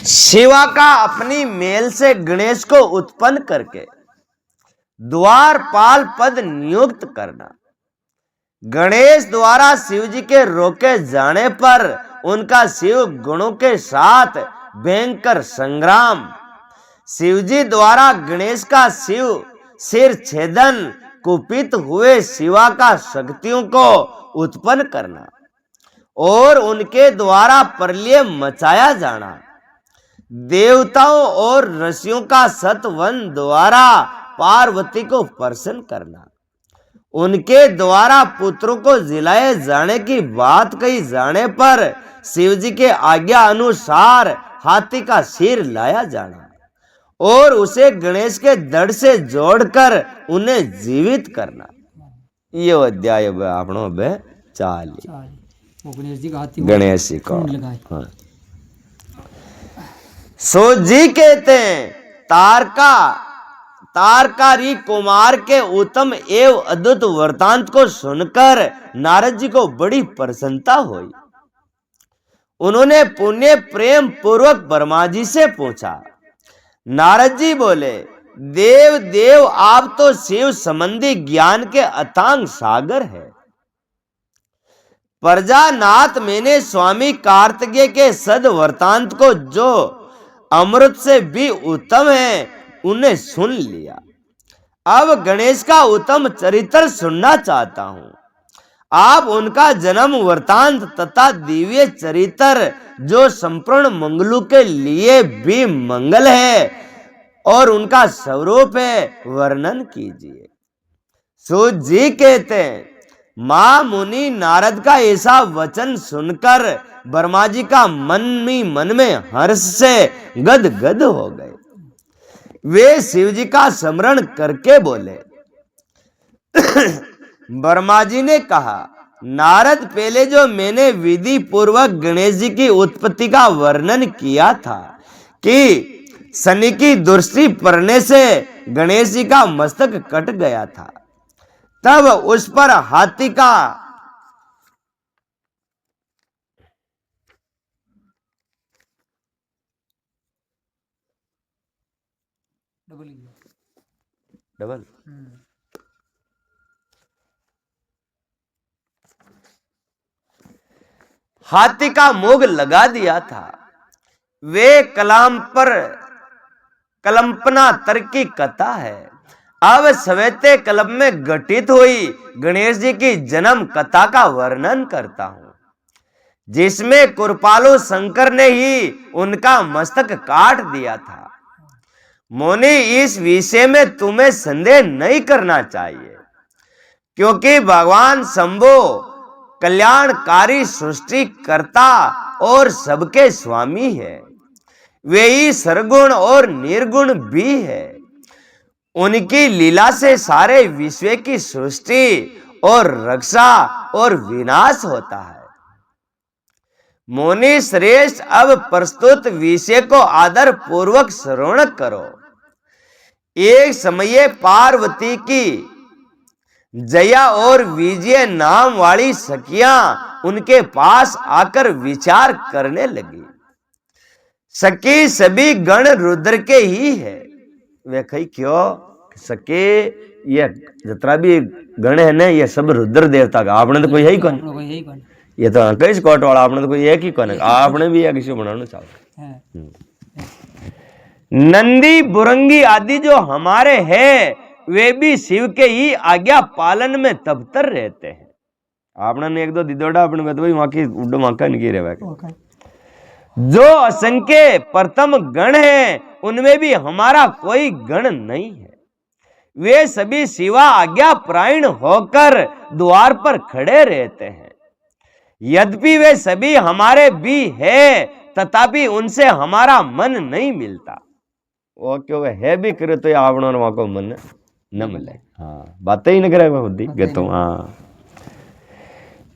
शिवा का अपनी मेल से गणेश को उत्पन्न करके द्वारपाल पद नियुक्त करना। गणेश द्वारा शिव जी के रोके जाने पर उनका शिव गुणों के साथ भयंकर संग्राम। शिव जी द्वारा गणेश का शिव सिर छेदन, कुपित हुए शिवा का शक्तियों को उत्पन्न करना और उनके द्वारा प्रलय मचाया जाना। देवताओं और ऋषियों का सतवन द्वारा पार्वती को प्रसन्न करना। उनके द्वारा पुत्रों को जिलाए जाने की बात कही जाने पर शिव जी के आज्ञा अनुसार हाथी का सिर लाया जाना और उसे गणेश के धड़ से जोड़कर उन्हें जीवित करना। ये अध्याय आपनो बे चाली गणेश जी को। हाँ। सो जी कहते हैं तारकारी कुमार के उत्तम एवं अद्भुत वृतांत को सुनकर नारद जी को बड़ी प्रसन्नता हुई। उन्होंने पुण्य प्रेम पूर्वक ब्रह्मा जी से पूछा। नारद जी बोले, देव आप तो शिव संबंधी ज्ञान के अथांग सागर है। प्रजानाथ मैंने स्वामी कार्तिकेय के सद वृतांत को जो अमृत से भी उत्तम है उन्हें सुन लिया। अब गणेश का उत्तम चरित्र सुनना चाहता हूं। आप उनका जन्म वृतांत तथा दिव्य चरित्र जो संपूर्ण मंगलों के लिए भी मंगल है और उनका स्वरूप है वर्णन कीजिए। सो जी कहते हैं, मां मुनि नारद का ऐसा वचन सुनकर ब्रह्मा जी का मन में हर्ष से गदगद हो गए। वे शिव जी का स्मरण करके बोले। ब्रह्मा जी ने कहा, नारद पहले जो मैंने विधि पूर्वक गणेश जी की उत्पत्ति का वर्णन किया था कि शनि की दृष्टि पड़ने से गणेश जी का मस्तक कट गया था, तब उस पर हाथी का डबल हाथी का मुग लगा दिया था। वे कलंपना तर्की कथा है। अब सवेते कल्प में घटित हुई गणेश जी की जन्म कथा का वर्णन करता हूं, जिसमें कृपालु शंकर ने ही उनका मस्तक काट दिया था। मुनि, इस विषय में तुम्हें संदेह नहीं करना चाहिए, क्योंकि भगवान शंभु कल्याणकारी सृष्टि करता और सबके स्वामी है। वे ही सरगुण और निर्गुण भी है। उनकी लीला से सारे विश्व की सृष्टि और रक्षा और विनाश होता है। मुनि श्रेष्ठ, अब प्रस्तुत विषय को आदर पूर्वक श्रवण करो। एक समय पार्वती की जया और विजय नाम वाली सखियां उनके पास आकर विचार करने लगी। सखी सभी गण रुद्र के ही है। वे कही, क्यों सके ये जितना भी गण है ना, ये सब रुद्र देवता का, आपने तो कोई है ही कौन, ये तो कई स्कॉट वाला, आपने तो कोई एक ही कौन है, आपने भी एक इश्यू बनाना चाहो। नंदी बुरंगी आदि जो हमारे हैं वे भी शिव के ही आज्ञा पालन में तबतर रहते हैं। आपने एक दो दिदोड़ा अपने में तो वहां की उड्डो मांका नहीं रहे। जो असंख्य प्रथम गण है उनमें भी हमारा कोई गण नहीं है। वे सभी शिवा आज्ञा प्रायण होकर द्वार पर खड़े रहते हैं। यद्यपि वे सभी हमारे भी है, तथापि उनसे हमारा मन नहीं मिलता। वो क्यों है भी करे तो आवणों वहां को मन न मिले। हाँ, बातें ही न करे बुद्धि गतो। हाँ,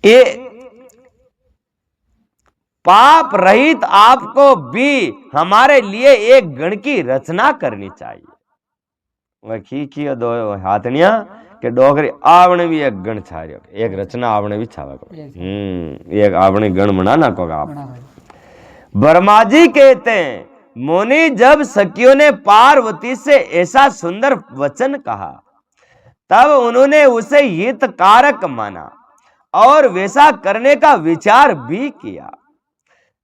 ये पाप रहित आपको भी हमारे लिए एक गण की रचना करनी चाहिए। वह दो हाथनिया के डोगरी आवने भी एक गण छाड़ियो, एक रचना आवने भी छावा को। एक आवने गण बनाना को आप। ब्रह्मा जी कहते हैं, मुनि जब सखियों ने पार्वती से ऐसा सुंदर वचन कहा तब उन्होंने उसे हितकारक माना और वैसा करने का विचार भी किया।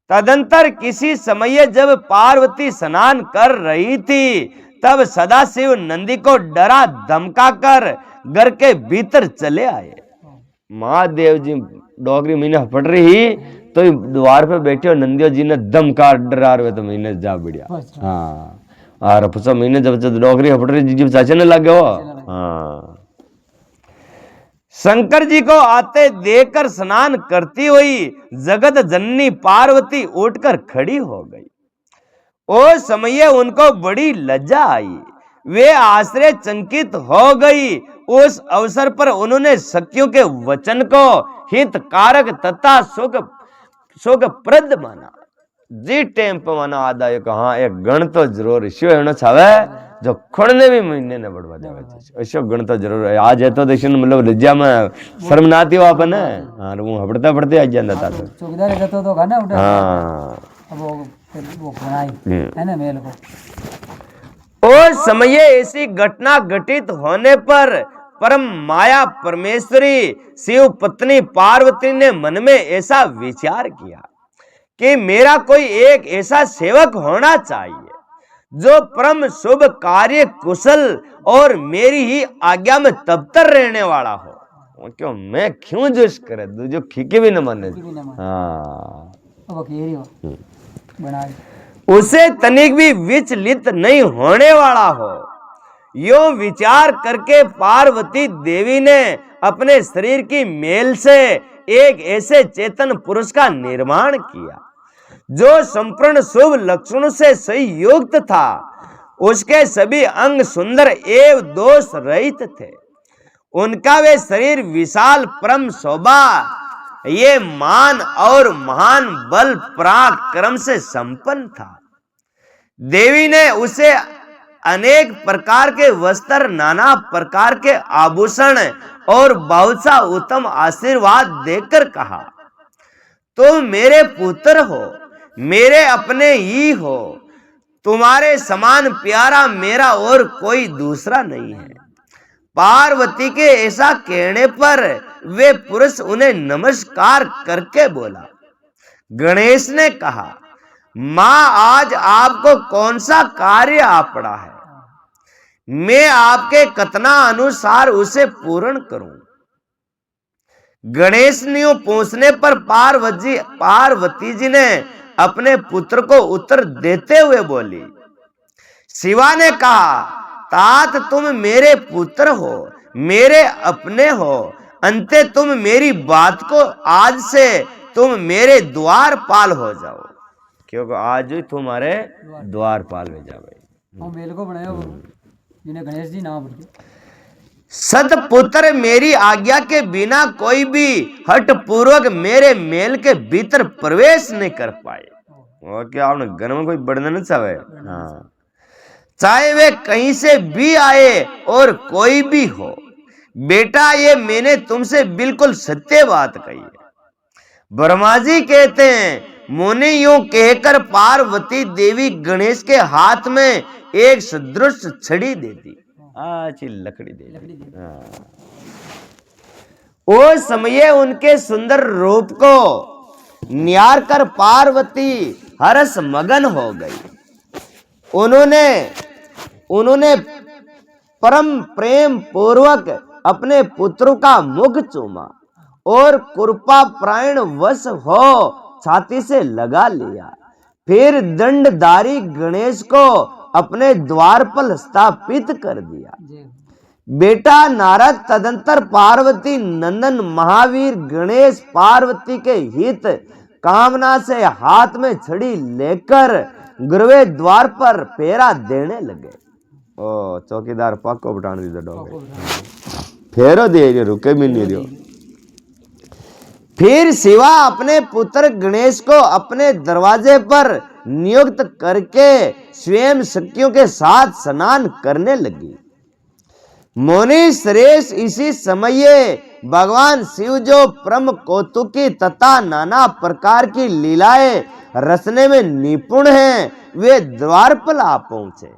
तदंतर किसी समय जब पार्वती स्नान कर रही थी तब सदाशिव नंदी को डरा धमकाकर घर के भीतर चले आए। महादेव जी डोगरी महीने फट रही तो द्वार पे बैठे हो नंदियो जी ने धमका डरा रहे तो महीने जा बढ़िया। हाँ और पुसा महीने जब डोगरी फट रही जी चाचे ने लगे हो। हाँ शंकर जी को आते देखकर स्नान करती हुई जगत जननी पार्वती उठकर खड़ी हो गई। उस समय उनको बड़ी लज्जा आई, वे आश्चर्यचकित हो गई। उस अवसर पर उन्होंने सखियों के वचन को हितकारक तथा सुखप्रद माना। जी टेम पे माना आदा हाँ एक गण तो जरूर इश्यो होना चाहे जो खुड़ने भी महीने ने बढ़वा जावे इश्यो गण तो जरूर है। आज है तो देखिए मतलब लज्जा में शर्म ना आती हो अपन है। हाँ वो हबड़ता पड़ते आज जाता था तो चौकीदार रहता तो गाना उठा। हाँ अब वो बनाई है ना मेल को। उस समय ऐसी घटना घटित होने पर परम माया परमेश्वरी शिव पत्नी पार्वती ने मन में ऐसा विचार किया कि मेरा कोई एक ऐसा सेवक होना चाहिए जो परम शुभ कार्य कुशल और मेरी ही आज्ञा में तबतर रहने वाला हो। क्यों मैं क्यों जोश करे जो खीके भी न माने। हाँ उसे तनिक भी विचलित नहीं होने वाला हो। यो विचार करके पार्वती देवी ने अपने शरीर की मेल से एक ऐसे चेतन पुरुष का निर्माण किया जो संपूर्ण शुभ लक्षणों से संयुक्त था। उसके सभी अंग सुंदर एवं दोष रहित थे। उनका वे शरीर विशाल परम शोभा ये मान और महान बल पराक्रम से संपन्न था। देवी ने उसे अनेक प्रकार के वस्त्र नाना प्रकार के आभूषण और बहुत सा उत्तम आशीर्वाद देकर कहा तुम मेरे पुत्र हो, मेरे अपने ही हो, तुम्हारे समान प्यारा मेरा और कोई दूसरा नहीं है। पार्वती के ऐसा कहने पर वे पुरुष उन्हें नमस्कार करके बोला। गणेश ने कहा मां आज आपको कौन सा कार्य आ पड़ा है, मैं आपके कथना अनुसार उसे पूर्ण करूं। गणेश ने पूछने पर पार्वती जी ने अपने पुत्र को उत्तर देते हुए बोली। शिवा ने कहा तात तुम मेरे पुत्र हो, मेरे अपने हो, अंते तुम मेरी बात को आज से तुम मेरे द्वारपाल हो जाओ, क्योंकि आज ही तुम्हारे द्वारपाल में जावे। मेल को बनाया जिन्हें गणेश जी नाम सतपुत्र मेरी आज्ञा के बिना कोई भी हट पूर्वक मेरे मेल के भीतर प्रवेश नहीं कर पाए। और क्या आपने घर में कोई बढ़ना नहीं चाहे। हाँ चाहे वे कहीं से भी आए और कोई भी हो। बेटा ये मैंने तुमसे बिल्कुल सत्य बात कही है। ब्रह्मा जी कहते हैं मुनि यूं कहकर पार्वती देवी गणेश के हाथ में एक सदृश छड़ी देती लकड़ी दे। वो समय उनके सुंदर रूप को निहार कर पार्वती हर्ष मगन हो गई। उन्होंने परम प्रेम पूर्वक अपने पुत्र का मुख चूमा और कृपा प्राण वश हो छाती से लगा लिया। फिर दंडधारी गणेश को अपने द्वार पर स्थापित कर दिया। बेटा नारद तदंतर पार्वती नंदन महावीर गणेश पार्वती के हित कामना से हाथ में छड़ी लेकर गुरुवे द्वार पर फेरा देने लगे। ओ चौकीदार पक्को बटान दी डोगे फेरो दे रुके भी नहीं रहो। फिर शिवा अपने पुत्र गणेश को अपने दरवाजे पर नियुक्त करके स्वयं सखियों के साथ स्नान करने लगी। मोनि श्रेष्ठ इसी समय भगवान शिव जो परम कौतुकी तथा नाना प्रकार की लीलाएं रचने में निपुण हैं, वे द्वार पर आ पहुंचे।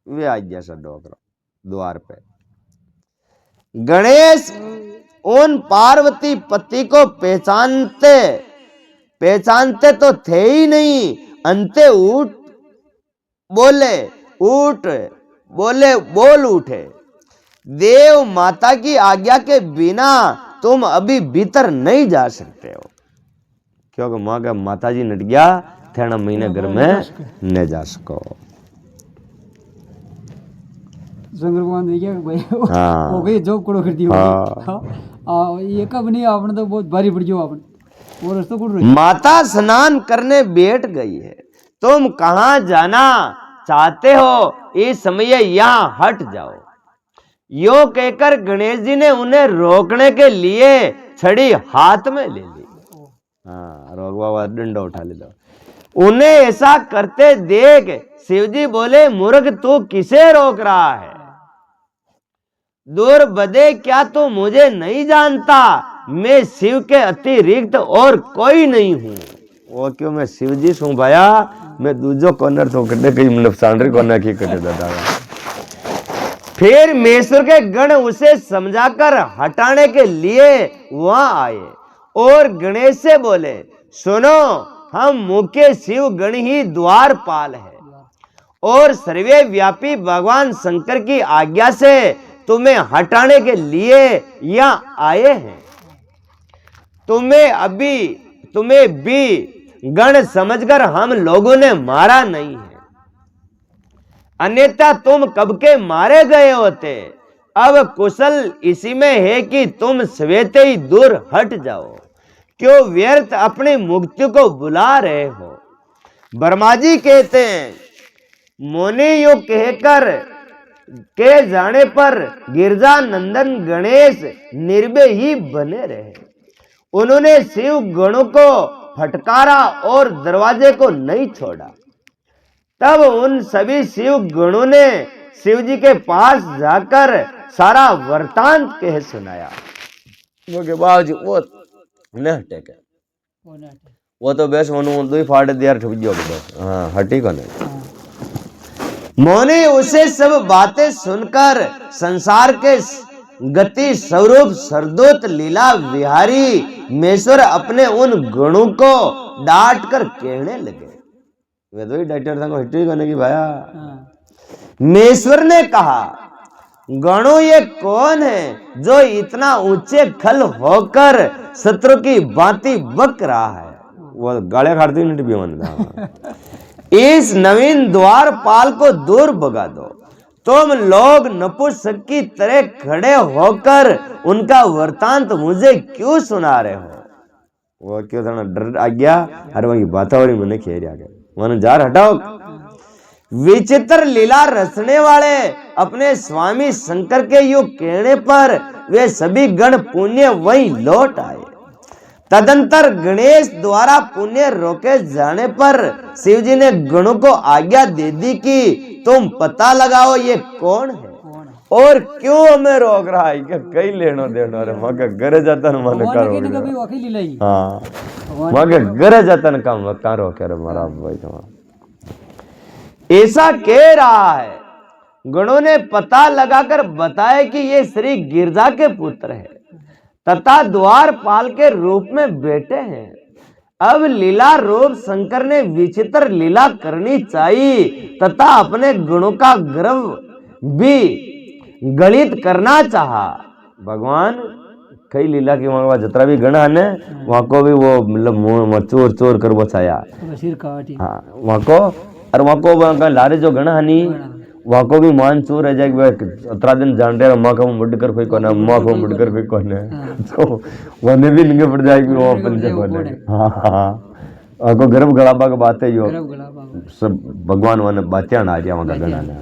वे आज्ञा से डोकरा द्वार पे। गणेश उन पार्वती पति को पहचानते तो थे ही नहीं। अंते बोल उठे, देव माता की आज्ञा के बिना तुम अभी भीतर नहीं जा सकते हो, क्योंकि माँ का माता जी नट गया थेना महीने घर में न जा सको। शंकर भगवान देखिए भाई हाँ। हो गई जॉब करो करती हाँ। ये कब नहीं आपने तो बहुत भारी पड़ गयो आपने और रस्तो कुड़ रही। माता स्नान करने बैठ गई है, तुम कहाँ जाना चाहते हो, इस समय यहाँ हट जाओ। यो कहकर गणेश जी ने उन्हें रोकने के लिए छड़ी हाथ में ले ली। हाँ, रोकवा डंडा उठा लिया। उन्हें ऐसा करते देख शिवजी बोले, मूर्ख तू किसे रोक रहा है? दूर बदे, क्या तू मुझे नहीं जानता? मैं शिव के अतिरिक्त और कोई नहीं हूँ। वो क्यों मैं शिवजी सू भाया, मैं दूजो कॉर्नर तो कटे कई मतलब सांडरी कॉर्नर की कटे दादा। फिर महेश्वर के गण उसे समझाकर हटाने के लिए वहां आए और गणेश से बोले, सुनो, हम मुख्य शिव गण ही द्वारपाल है और सर्वे व्यापी भगवान शंकर की आज्ञा से तुम्हें हटाने के लिए यहाँ आए हैं। तुम्हें भी गण समझकर हम लोगों ने मारा नहीं है, अन्यथा तुम कब के मारे गए होते। अब कुशल इसी में है कि तुम सवेते ही दूर हट जाओ, क्यों व्यर्थ अपनी मुक्ति को बुला रहे हो। ब्रह्मा जी कहते हैं, मुनि यो कहकर के जाने पर गिरजा नंदन गणेश निर्भय ही बने रहे। उन्होंने शिव गणों को फटकारा और दरवाजे को नहीं छोड़ा। तब उन सभी शिव गणों ने शिव जी के पास जाकर सारा वृतांत कह सुनाया। वो के बाबूजी वो न हटे के वो तो बेस मनु दो फाड़ दिया ठुक गयो बस। हाँ, हटी को नहीं। मोने उसे सब बातें सुनकर संसार के गति स्वरूप सरदूत लीला विहारी महेश्वर अपने उन गुणों को डांट कर कहने लगे। वे तो ही डॉक्टर था को हिट्टी करने की भाया। महेश्वर ने कहा, गणों ये कौन है जो इतना ऊंचे खल होकर शत्रु की भांति बक रहा है? वो गाले खाती नहीं भी मन। इस नवीन द्वारपाल को दूर भगा दो। तुम लोग नपुंसक की तरह खड़े होकर उनका वृतांत मुझे क्यों सुना रहे हो? वो क्यों था डर आ गया, अरे वही वातावरण मैंने खेल आ गया, मन जार हटाओ। विचित्र लीला रचने वाले अपने स्वामी शंकर के यूं कहने पर वे सभी गण पुण्य वहीं लौट आए। तदंतर गणेश द्वारा पुण्य रोके जाने पर शिवजी ने गणों को आज्ञा दे दी कि तुम पता लगाओ ये कौन है और क्यों हमें रोक रहा है। क्या कई लेनो देनो, अरे मगे घरे जाता न मन करो। हाँ, मगे घरे जाता न काम का रोके, अरे मारा भाई तुम्हारा ऐसा कह रहा है। गणों ने पता लगाकर बताया कि ये श्री गिरजा के पुत्र है तथा द्वारपाल के रूप में बैठे हैं। अब लीला रूप शंकर ने विचित्र लीला करनी चाहिए तथा अपने गुणों का गर्व भी गलित करना चाहा। भगवान कई लीला की वहां जतरा भी गण है वहां को भी वो मतलब मुंह चोर चोर कर बचाया। हाँ, वहां को और वहां को लारे जो गण हनी वहां को भी मान चोर रह जाए। अतरा दिन जान रहे माँ को मुड़ कर कोई कोने, माँ को मुड़ कर कोई कोने, तो वने भी निगे पड़ जाएगी वो अपन से कोने। हाँ हाँ, को गर्भ गलाबा की बात है यो सब भगवान वन बातें आ गया वहां का गणा ने।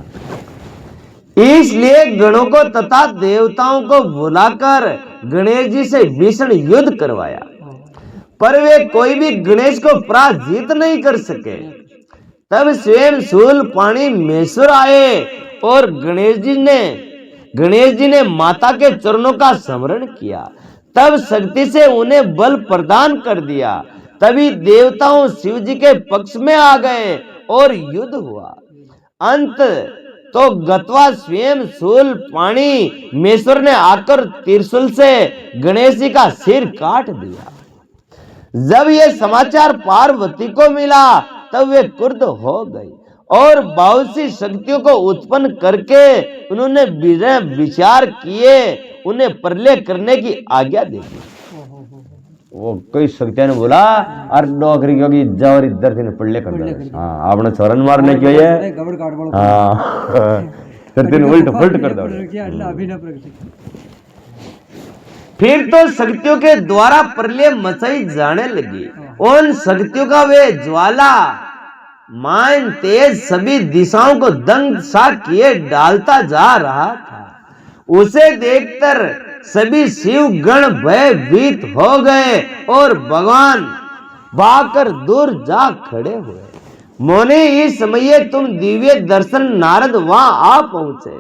इसलिए गणों को तथा देवताओं को बुलाकर गणेश जी से भीषण युद्ध करवाया, पर वे कोई भी गणेश को पराजित नहीं कर सके। तब स्वयं शूल पाणी महेश्वर आए और गणेश जी ने गणेश जी ने माता के चरणों का स्मरण किया, तब शक्ति से उन्हें बल प्रदान कर दिया। तभी देवताओं शिव जी के पक्ष में आ गए और युद्ध हुआ। अंत तो गत्वा स्वयं शूल पाणी मेश्वर ने आकर त्रिशूल से गणेश जी का सिर काट दिया। जब ये समाचार पार्वती को मिला तब वे क्रुद्ध हो गई और बहुत सी शक्तियों को उत्पन्न करके उन्होंने विचार किए, उन्हें प्रलय करने की आज्ञा दे दी। वो कई शक्तियों ने बोला और नौकरी क्योंकि जवर इधर से प्रलय कर दो। हाँ, आपने चरण मारने की है। हाँ, उल्ट फुल्ट कर दो। फिर तो शक्तियों के द्वारा प्रलय मचाई जाने लगी। उन शक्तियों का वे ज्वाला मान तेज सभी दिशाओं को दंग सा किए डालता जा रहा था। उसे देखकर सभी शिव गण भयभीत हो गए और भगवान भागकर दूर जा खड़े हुए। मोने इस समय तुम दिव्य दर्शन नारद वहां आ पहुंचे।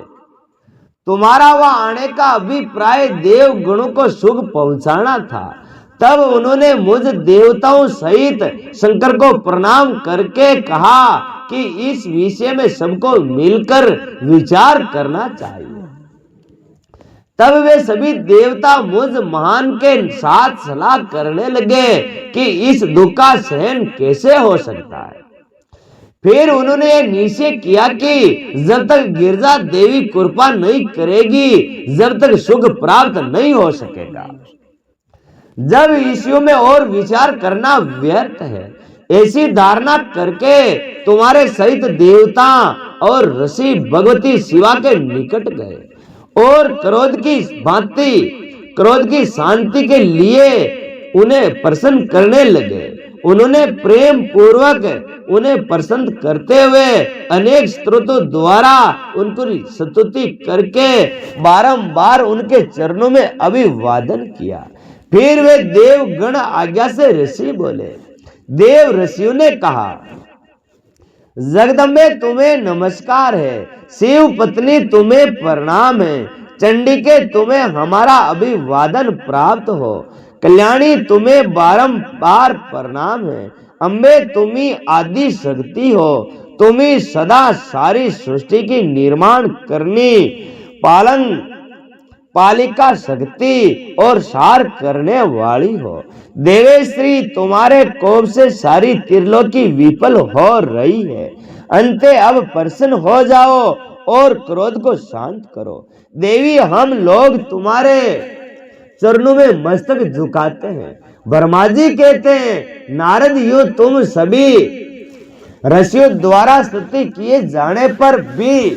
तुम्हारा वहां आने का अभिप्राय देव गणों को सुख पहुंचाना था। तब उन्होंने मुझ देवताओं सहित शंकर को प्रणाम करके कहा कि इस विषय में सबको मिलकर विचार करना चाहिए। तब वे सभी देवता मुझ महान के साथ सलाह करने लगे कि इस दुख का सहन कैसे हो सकता है। फिर उन्होंने निश्चय किया कि जब तक गिरजा देवी कृपा नहीं करेगी जब तक सुख प्राप्त नहीं हो सकेगा। जब विषयों में और विचार करना व्यर्थ है, ऐसी धारणा करके तुम्हारे सहित देवता और ऋषि भगवती शिवा के निकट गए और क्रोध की शांति के लिए उन्हें प्रसन्न करने लगे। उन्होंने प्रेम पूर्वक उन्हें प्रसन्न करते हुए अनेक स्तोत्रों द्वारा उनकी स्तुति करके बारंबार उनके चरणों में अभिवादन किया। फिर वे देव गण आज्ञा से ऋषि बोले। देव ऋषियों ने कहा, जगदम्बे तुम्हें नमस्कार है, शिव पत्नी तुम्हें प्रणाम है, चंडिके तुम्हें हमारा अभिवादन प्राप्त हो, कल्याणी तुम्हें बारंबार प्रणाम है, अम्बे तुम्ही आदि शक्ति हो, तुम्ही सदा सारी सृष्टि की निर्माण करनी पालिका शक्ति और सार करने वाली हो। देवेश्री तुम्हारे कोप से सारी त्रिलोकी विफल हो रही है। अंते अब प्रसन्न हो जाओ और क्रोध को शांत करो। देवी हम लोग तुम्हारे चरणों में मस्तक झुकाते हैं। ब्रह्मा जी कहते हैं, नारद यूं तुम सभी ऋषियों द्वारा स्तुति किए जाने पर भी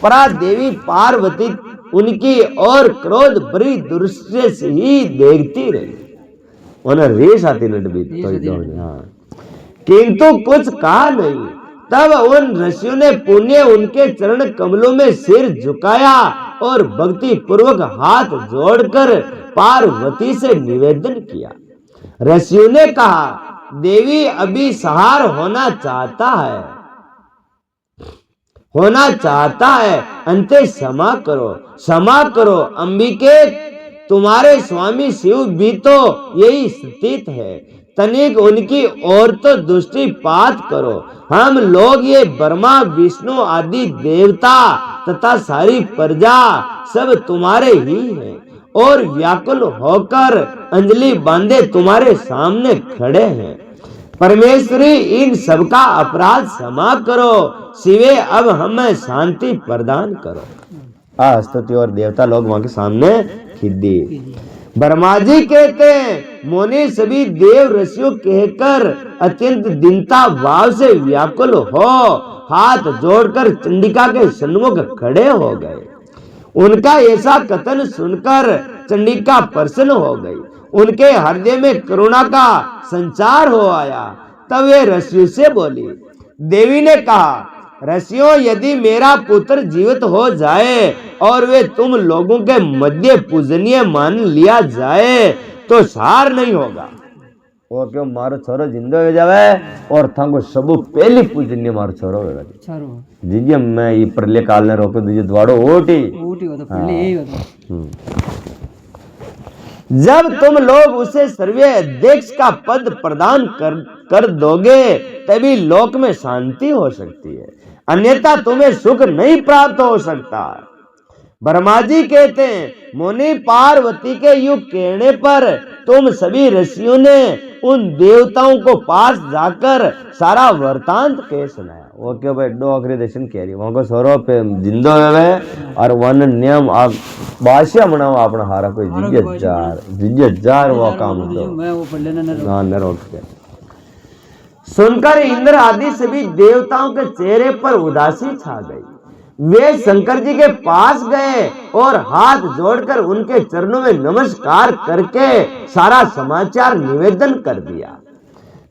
परा देवी पार्वती उनकी और क्रोध भरी दृष्टि से ही देखती रही। उन्हें रेस आती किंतु कुछ कहा नहीं। तब उन ऋषियों ने पुण्य उनके चरण कमलों में सिर झुकाया और भक्ति पूर्वक हाथ जोड़कर पार्वती से निवेदन किया। ऋषियों ने कहा, देवी अभी सहार होना चाहता है, अंते क्षमा करो। अंबिके तुम्हारे स्वामी शिव भी तो यही स्थित है, तनिक उनकी ओर तो दृष्टिपात करो। हम लोग ये ब्रह्मा विष्णु आदि देवता तथा सारी प्रजा सब तुम्हारे ही हैं और व्याकुल होकर अंजलि बांधे तुम्हारे सामने खड़े हैं। परमेश्वरी इन सबका अपराध क्षमा करो। शिवे अब हमें शांति प्रदान करो। स्तुति और देवता लोग वहां के सामने खिद्दी। ब्रह्मा जी कहते हैं, मोने सभी देव ऋषियों कहकर अत्यंत दीनता भाव से व्याकुल हो हाथ जोड़कर चंडिका के सन्मुख खड़े हो गए। उनका ऐसा कथन सुनकर चंडिका प्रसन्न हो गई। उनके हृदय में करुणा का संचार हो आया। तब वे ऋषियों से बोली। देवी ने कहा, ऋषियों यदि मेरा पुत्र जीवित हो जाए और वे तुम लोगों के मध्य पूजनीय मान लिया जाए तो सार नहीं होगा। वो क्यों मारो छोरो जिंदो हो जावे और थांको सबू पहली पूजन्य मारो छोरो होगा चारो जीजे मैं ये परले काल ने रोको दीजिए द्वाड़ो ओटी हो तो पहले यही होता। जब तुम लोग उसे सर्वीय अध्यक्ष का पद प्रदान कर दोगे तभी लोक में शांति हो सकती है, अन्यथा तुम्हें सुख नहीं प्राप्त हो सकता। ब्रह्मा जी कहते हैं मुनि पार्वती के युग कहने पर तुम सभी ऋषियों ने उन देवताओं को पास जाकर सारा वृतांत कह सुनाया। वो क्यों भाई दो आखिरी दर्शन कह रही वहां को सौरव पे जिंदो है और वन नियम आप बादशाह बनाओ अपना हारा कोई जिज्ञत जार वो काम तो मैं वो पढ़ लेना न रोक के सुनकर इंद्र आदि सभी देवताओं के चेहरे पर उदासी छा गई। वे शंकर जी के पास गए और हाथ जोड़कर उनके चरणों में नमस्कार करके सारा समाचार निवेदन कर दिया।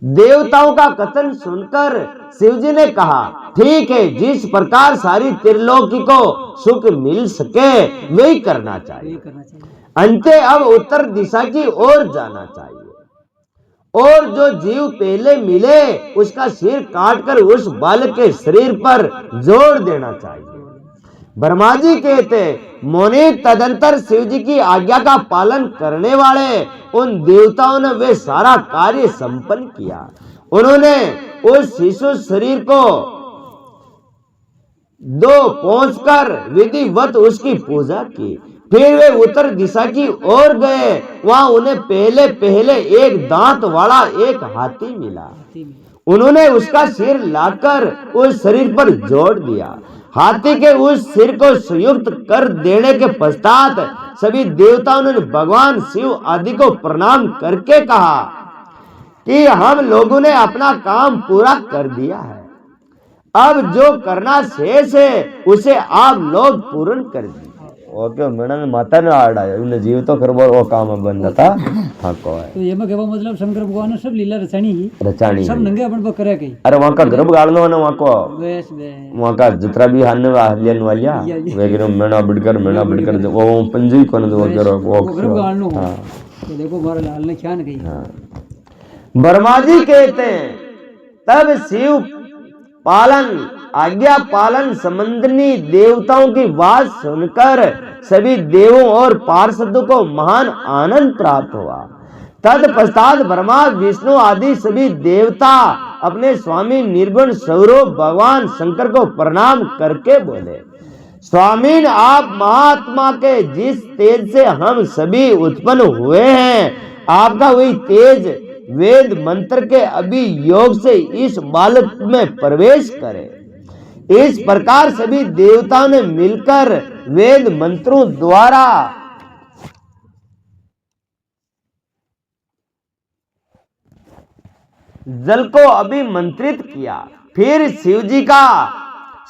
देवताओं का कथन सुनकर शिव जी ने कहा ठीक है, जिस प्रकार सारी त्रिलोकी को सुख मिल सके वही करना चाहिए। अंते अब उत्तर दिशा की ओर जाना चाहिए और जो जीव पहले मिले उसका सिर काटकर उस बालक के शरीर पर जोड़ देना चाहिए। ब्रह्मा जी कहते मुनि तदंतर शिव जी की आज्ञा का पालन करने वाले उन देवताओं ने वे सारा कार्य संपन्न किया। उन्होंने उस शिशु शरीर को दो पहुंचकर विधिवत उसकी पूजा की। फिर वे उत्तर दिशा की ओर गए। वहां उन्हें पहले पहले एक दांत वाला एक हाथी मिला। उन्होंने उसका सिर लाकर उस शरीर पर जोड़ दिया। हाथी के उस सिर को संयुक्त कर देने के पश्चात सभी देवताओं ने भगवान शिव आदि को प्रणाम करके कहा कि हम लोगों ने अपना काम पूरा कर दिया है, अब जो करना शेष है उसे आप लोग पूर्ण कर दीजिए। ओके मैंने माता ने आड़ आया इन्हें जीव तो करबो वो काम बन जाता हाँ को है। तो ये में कहवा मतलब शंकर भगवान ने सब लीला रचानी सब नंगे अपन पर करे कई। अरे वहां का गर्भ गाड़नो ने वहां को बस वहां का जितना भी हाने लेन वालिया वगैरह मेना बिड़कर वो पंजी को न वगैरह वो गर्भ गाड़नो तो देखो मारा लाल ने क्या न कही। ब्रह्मा जी कहते हैं तब शिव पालन आज्ञा पालन संबंधी देवताओं की बात सुनकर सभी देवों और पार्षदों को महान आनंद प्राप्त हुआ। तत्पश्चात ब्रह्मा विष्णु आदि सभी देवता अपने स्वामी निर्गुण स्वरूप भगवान शंकर को प्रणाम करके बोले स्वामी आप महात्मा के जिस तेज से हम सभी उत्पन्न हुए हैं आपका वही तेज वेद मंत्र के अभियोग से इस बालक में प्रवेश करे। इस प्रकार सभी देवताओं ने मिलकर वेद मंत्रों द्वारा जल को अभिमंत्रित किया। फिर शिव जी का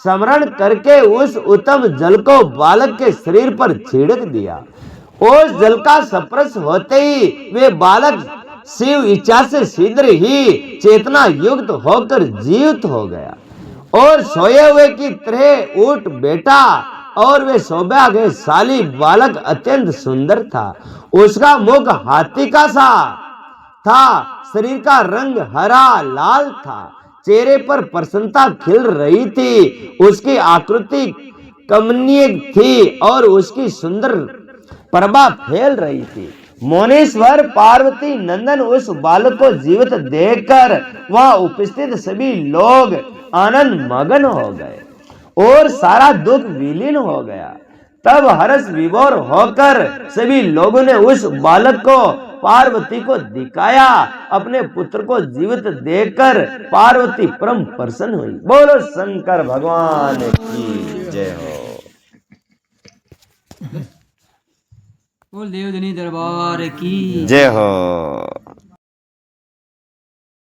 स्मरण करके उस उत्तम जल को बालक के शरीर पर छिड़क दिया। उस जल का स्पर्श होते ही वे बालक शिव इच्छा से शीघ्र ही चेतना युक्त होकर जीवित हो गया और सोए हुए की तरह उठ बैठा और वे सौभाग्यशाली बालक अत्यंत सुंदर था। उसका मुख हाथी का सा था, शरीर का रंग हरा लाल था, चेहरे पर प्रसन्नता खिल रही थी, उसकी आकृति कमनीय थी और उसकी सुंदर प्रभा फैल रही थी। मोनेश्वर पार्वती नंदन उस बालक को जीवित देखकर वहां उपस्थित सभी लोग आनंद मगन हो गए और सारा दुख विलीन हो गया। तब हर्ष विभोर होकर सभी लोगों ने उस बालक को पार्वती को दिखाया। अपने पुत्र को जीवित देखकर पार्वती परम प्रसन्न हुई। बोलो शंकर भगवान की जय हो। बोल देवधनी दरबार की जय हो।